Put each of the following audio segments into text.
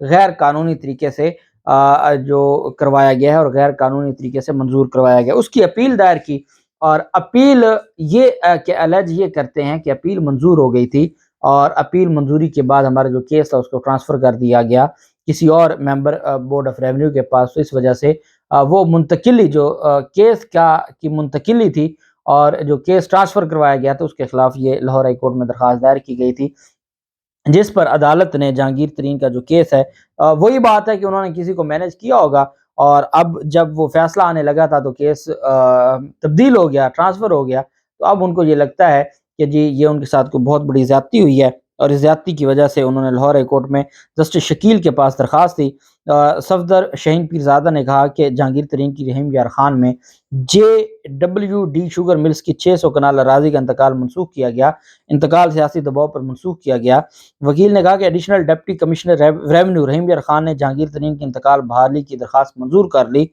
غیر قانونی طریقے سے جو کروایا گیا ہے اور غیر قانونی طریقے سے منظور کروایا گیا، اس کی اپیل دائر کی، اور اپیل یہ کہ الج یہ کرتے ہیں کہ اپیل منظور ہو گئی تھی، اور اپیل منظوری کے بعد ہمارا جو کیس تھا اس کو ٹرانسفر کر دیا گیا کسی اور ممبر بورڈ آف ریونیو کے پاس، تو اس وجہ سے وہ منتقلی جو کیس کی منتقلی تھی اور جو کیس ٹرانسفر کروایا گیا تھا اس کے خلاف یہ لاہور ہائی کورٹ میں درخواست دائر کی گئی تھی، جس پر عدالت نے جہانگیر ترین کا جو کیس ہے، وہی بات ہے کہ انہوں نے کسی کو مینیج کیا ہوگا، اور اب جب وہ فیصلہ آنے لگا تھا تو کیس تبدیل ہو گیا، ٹرانسفر ہو گیا، تو اب ان کو یہ لگتا ہے کہ جی یہ ان کے ساتھ کوئی بہت بڑی زیادتی ہوئی ہے، اور اس زیادتی کی وجہ سے انہوں نے لاہور ہائی کورٹ میں جسٹس شکیل کے پاس درخواست دی۔ صفدر شہین پیرزادہ نے کہا کہ جہانگیر ترین کی رحیم یار خان میں JWD شوگر ملز کی 600 کنال اراضی کا انتقال منسوخ کیا گیا، انتقال سیاسی دباؤ پر منسوخ کیا گیا۔ وکیل نے کہا کہ ایڈیشنل ڈپٹی کمشنر ریونیو رحیم یار خان نے جہانگیر ترین کی انتقال بحالی کی درخواست منظور کر لی،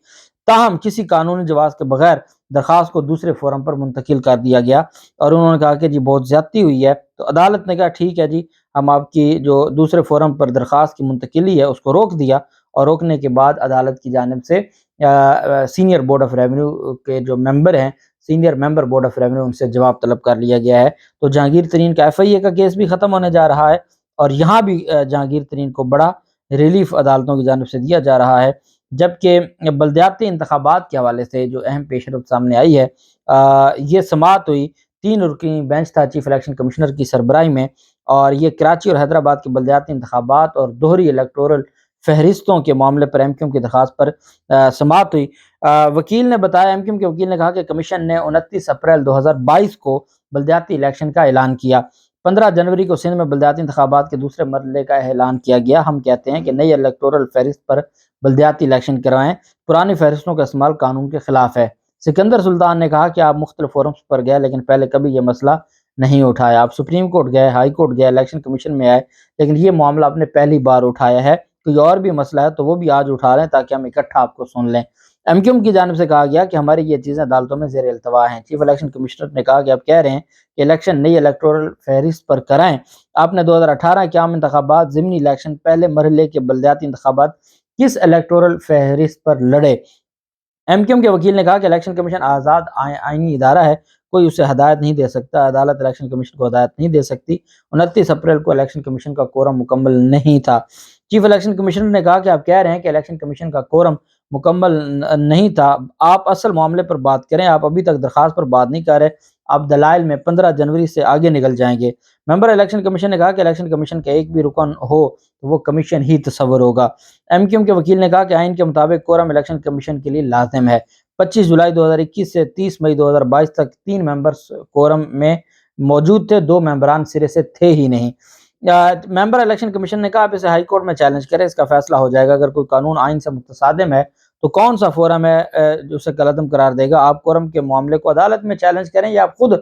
تاہم کسی قانونی جواز کے بغیر درخواست کو دوسرے فورم پر منتقل کر دیا گیا، اور انہوں نے کہا کہ جی بہت زیادتی ہوئی ہے، تو عدالت نے کہا ٹھیک ہے جی، ہم آپ کی جو دوسرے فورم پر درخواست کی منتقلی ہے اس کو روک دیا، اور روکنے کے بعد عدالت کی جانب سے سینئر بورڈ آف ریونیو کے جو ممبر ہیں، senior member board of revenue, ان سے جواب طلب کر لیا گیا ہے۔ تو جہانگیر ترین کا FIA کا کیس بھی ختم ہونے جا رہا ہے، اور یہاں بھی جہانگیر ترین کو بڑا ریلیف عدالتوں کی جانب سے دیا جا رہا ہے، جبکہ بلدیاتی انتخابات کے حوالے سے جو اہم پیش رفت سامنے آئی ہے، یہ سماعت ہوئی 3 رکنی بینچ تھا چیف الیکشن کمشنر کی سربراہی میں، اور یہ کراچی اور حیدرآباد کے بلدیاتی انتخابات اور دوہری الیکٹورل فہرستوں کے معاملے پر MQM کی درخواست پر سماعت ہوئی۔ وکیل نے بتایا، MQM کے وکیل نے کہا کہ کمیشن نے 29 اپریل 2022 کو بلدیاتی الیکشن کا اعلان کیا، 15 جنوری کو سندھ میں بلدیاتی انتخابات کے دوسرے مرحلے کا اعلان کیا گیا۔ ہم کہتے ہیں کہ نئی الیکٹورل فہرست پر بلدیاتی الیکشن کروائیں، پرانی فہرستوں کا استعمال قانون کے خلاف ہے۔ سکندر سلطان نے کہا کہ آپ مختلف فورمز پر گئے لیکن پہلے کبھی یہ مسئلہ نہیں اٹھایا، آپ سپریم کورٹ گئے، ہائی کورٹ گئے، الیکشن کمیشن میں آئے، لیکن یہ معاملہ آپ نے پہلی بار اٹھایا ہے، کوئی اور بھی مسئلہ ہے تو وہ بھی آج اٹھا رہے ہیں تاکہ ہم اکٹھا آپ کو سن لیں۔ MQM کی جانب سے کہا گیا کہ ہماری یہ چیزیں عدالتوں میں زیر التوا ہیں۔ چیف الیکشن کمشنر نے کہا کہ آپ کہہ رہے ہیں کہ الیکشن نئی الیکٹورل فہرست پر کرائیں، آپ نے 2018 کے عام انتخابات، ضمنی الیکشن، پہلے مرحلے کے بلدیاتی انتخابات کس الیکٹورل فہرست پر لڑے؟ MQM کے وکیل نے کہا کہ الیکشن کمیشن آزاد آئینی ادارہ ہے، کوئی اسے ہدایت نہیں دے سکتا، عدالت الیکشن کمیشن کو ہدایت نہیں دے سکتی۔ 29 اپریل کو الیکشن کمیشن کا کورم مکمل نہیں تھا۔ چیف الیکشن کمیشنر نے کہا کہ آپ کہہ رہے ہیں کہ الیکشن کمیشن کا کورم مکمل نہیں تھا، آپ اصل معاملے پر بات کریں، آپ ابھی تک درخواست پر بات نہیں کر رہے، آپ دلائل میں 15 جنوری سے آگے نکل جائیں گے۔ ممبر الیکشن کمیشن نے کہا کہ الیکشن کمیشن کا ایک بھی رکن ہو تو وہ کمیشن ہی تصور ہوگا۔ MQM کے وکیل نے کہا کہ آئین کے مطابق کورم الیکشن کمیشن کے لیے لازم ہے۔ 25 جولائی 2021 سے 30 مئی 2022 تک 3 ممبرز کورم میں موجود تھے، 2 ممبران سرے سے تھے ہی نہیں۔ ممبر الیکشن کمیشن نے کہا آپ اسے ہائی کورٹ میں چیلنج کریں، اس کا فیصلہ ہو جائے گا، اگر کوئی قانون آئین سے متصادم ہے تو کون سا فورم ہے جو اسے کالعدم قرار دے گا؟ آپ کورم کے معاملے کو عدالت میں چیلنج کریں، یا آپ خود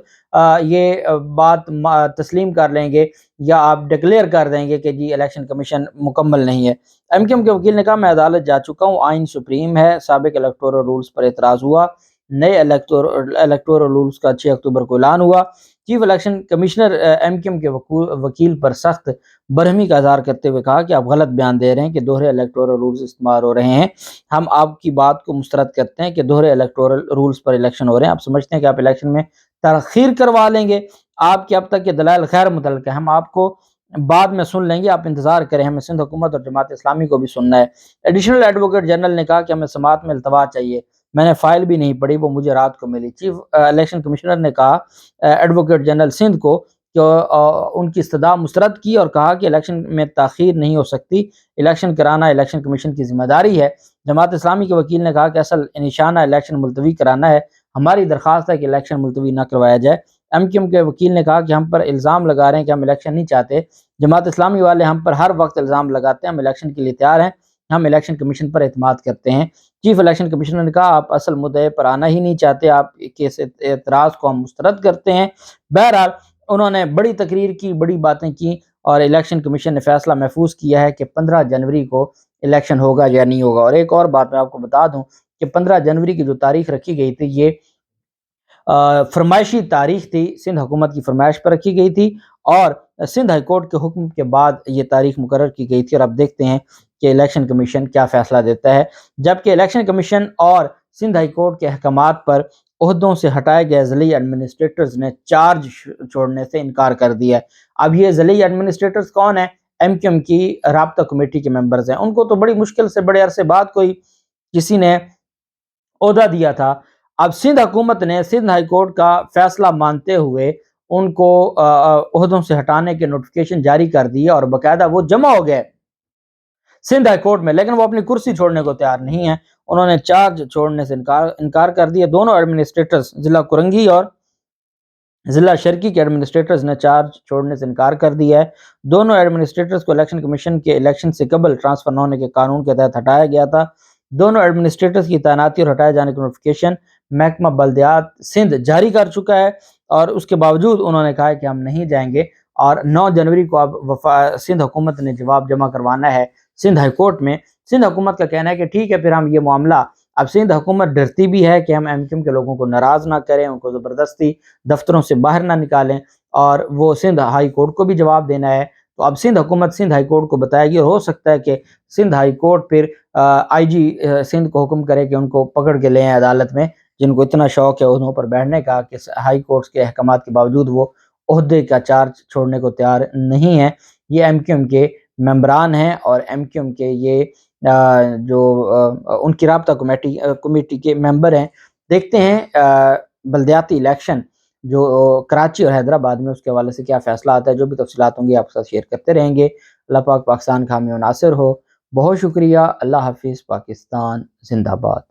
یہ بات تسلیم کر لیں گے، یا آپ ڈکلیئر کر دیں گے کہ جی الیکشن کمیشن مکمل نہیں ہے۔ MQM کے وکیل نے کہا میں عدالت جا چکا ہوں، آئین سپریم ہے، سابق الیکٹورل رولز پر اعتراض ہوا، نئے الیکٹورل رولز کا 6 اکتوبر کو اعلان ہوا۔ چیف الیکشن کمشنر MQM کے وکیل پر سخت برہمی کا اظہار کرتے ہوئے کہا کہ آپ غلط بیان دے رہے ہیں کہ دوہرے الیکٹورل رولز استعمال ہو رہے ہیں، ہم آپ کی بات کو مسترد کرتے ہیں کہ دوہرے الیکٹورل رولز پر الیکشن ہو رہے ہیں، آپ سمجھتے ہیں کہ آپ الیکشن میں تاخیر کروا لیں گے، آپ کے اب تک کے دلائل خیر متعلق ہیں، ہم آپ کو بعد میں سن لیں گے، آپ انتظار کریں، ہمیں سندھ حکومت اور جماعت اسلامی کو بھی سننا ہے۔ ایڈیشنل ایڈوکیٹ جنرل نے کہا کہ ہمیں سماعت میں التوا چاہیے، میں نے فائل بھی نہیں پڑھی، وہ مجھے رات کو ملی۔ چیف الیکشن کمشنر نے کہا ایڈوکیٹ جنرل سندھ کو کہ ان کی استدعا مسترد کی، اور کہا کہ الیکشن میں تاخیر نہیں ہو سکتی، الیکشن کرانا الیکشن کمیشن کی ذمہ داری ہے۔ جماعت اسلامی کے وکیل نے کہا کہ اصل نشانہ الیکشن ملتوی کرانا ہے، ہماری درخواست ہے کہ الیکشن ملتوی نہ کروایا جائے۔ MQM کے وکیل نے کہا کہ ہم پر الزام لگا رہے ہیں کہ ہم الیکشن نہیں چاہتے، جماعت اسلامی والے ہم پر ہر وقت الزام لگاتے ہیں، ہم الیکشن کے لیے تیار ہیں، ہم الیکشن کمیشن پر اعتماد کرتے ہیں۔ چیف الیکشن کمشنر نے کہا آپ اصل مدعے پر آنا ہی نہیں چاہتے، آپ کے اس اعتراض کو ہم مسترد کرتے ہیں۔ بہرحال انہوں نے بڑی تقریر کی، بڑی باتیں کی، اور الیکشن کمیشن نے فیصلہ محفوظ کیا ہے کہ 15 جنوری کو الیکشن ہوگا یا نہیں ہوگا۔ اور ایک اور بات میں آپ کو بتا دوں کہ 15 جنوری کی جو تاریخ رکھی گئی تھی، یہ فرمائشی تاریخ تھی، سندھ حکومت کی فرمائش پر رکھی گئی تھی، اور سندھ ہائی کورٹ کے حکم کے بعد یہ تاریخ مقرر کی گئی تھی، اور اب دیکھتے ہیں کہ الیکشن کمیشن کیا فیصلہ دیتا ہے، جبکہ الیکشن کمیشن اور سندھ ہائی کورٹ کے احکامات پر عہدوں سے ہٹائے گئے ضلعی ایڈمنسٹریٹرز نے چارج چھوڑنے سے انکار کر دیا ہے۔ اب یہ ضلعی ایڈمنسٹریٹرز کون ہیں؟ ایم کیو ایم کی رابطہ کمیٹی کے ممبرز ہیں۔ ان کو تو بڑی مشکل سے بڑے عرصے بعد کوئی کسی نے عہدہ دیا تھا۔ اب سندھ حکومت نے سندھ ہائی کورٹ کا فیصلہ مانتے ہوئے ان کو عہدوں سے ہٹانے کے نوٹیفیکیشن جاری کر دی اور باقاعدہ وہ جمع ہو گئے سندھ ہائی کورٹ میں، لیکن وہ اپنی کرسی چھوڑنے کو تیار نہیں ہیں۔ انہوں نے چارج چھوڑنے سے انکار کر دیا۔ دونوں ایڈمنسٹریٹرز، ضلع کرنگی اور ضلع شرکی کے ایڈمنسٹریٹرز نے چارج چھوڑنے سے انکار کر دیا ہے۔ دونوں ایڈمنسٹریٹرز کو الیکشن کمیشن کے الیکشن سے قبل ٹرانسفر نہ ہونے کے قانون کے تحت ہٹایا گیا تھا۔ دونوں ایڈمنسٹریٹرز کی تعیناتی اور ہٹائے جانے کا نوٹیفیکیشن محکمہ بلدیات سندھ جاری کر چکا ہے، اور اس کے باوجود انہوں نے کہا ہے کہ ہم نہیں جائیں گے، اور 9 جنوری کو اب سندھ حکومت نے جواب جمع کروانا ہے سندھ ہائی کورٹ میں۔ سندھ حکومت کا کہنا ہے کہ ٹھیک ہے، پھر ہم یہ معاملہ، اب سندھ حکومت ڈرتی بھی ہے کہ ہم ایم کیو ایم کے لوگوں کو ناراض نہ کریں، ان کو زبردستی دفتروں سے باہر نہ نکالیں، اور وہ سندھ ہائی کورٹ کو بھی جواب دینا ہے۔ تو اب سندھ حکومت سندھ ہائی کورٹ کو بتائے گی، اور ہو سکتا ہے کہ سندھ ہائی کورٹ پھر آئی جی سندھ کو حکم کرے کہ ان کو پکڑ کے لیں عدالت میں، جن کو اتنا شوق ہے عہدوں پر بیٹھنے کا کہ ہائی کورٹ کے احکامات کے باوجود وہ عہدے کا چارج چھوڑنے کو تیار نہیں ہے۔ یہ ایم کیو ایم کے ممبران ہیں، اور ایم کیو ایم کے یہ جو ان کی رابطہ کمیٹی کے ممبر ہیں۔ دیکھتے ہیں بلدیاتی الیکشن جو کراچی اور حیدرآباد میں، اس کے حوالے سے کیا فیصلہ آتا ہے۔ جو بھی تفصیلات ہوں گی آپ کے ساتھ شیئر کرتے رہیں گے۔ اللہ پاک پاکستان کا حامی و ناصر ہو۔ بہت شکریہ۔ اللہ حافظ۔ پاکستان زندہ باد۔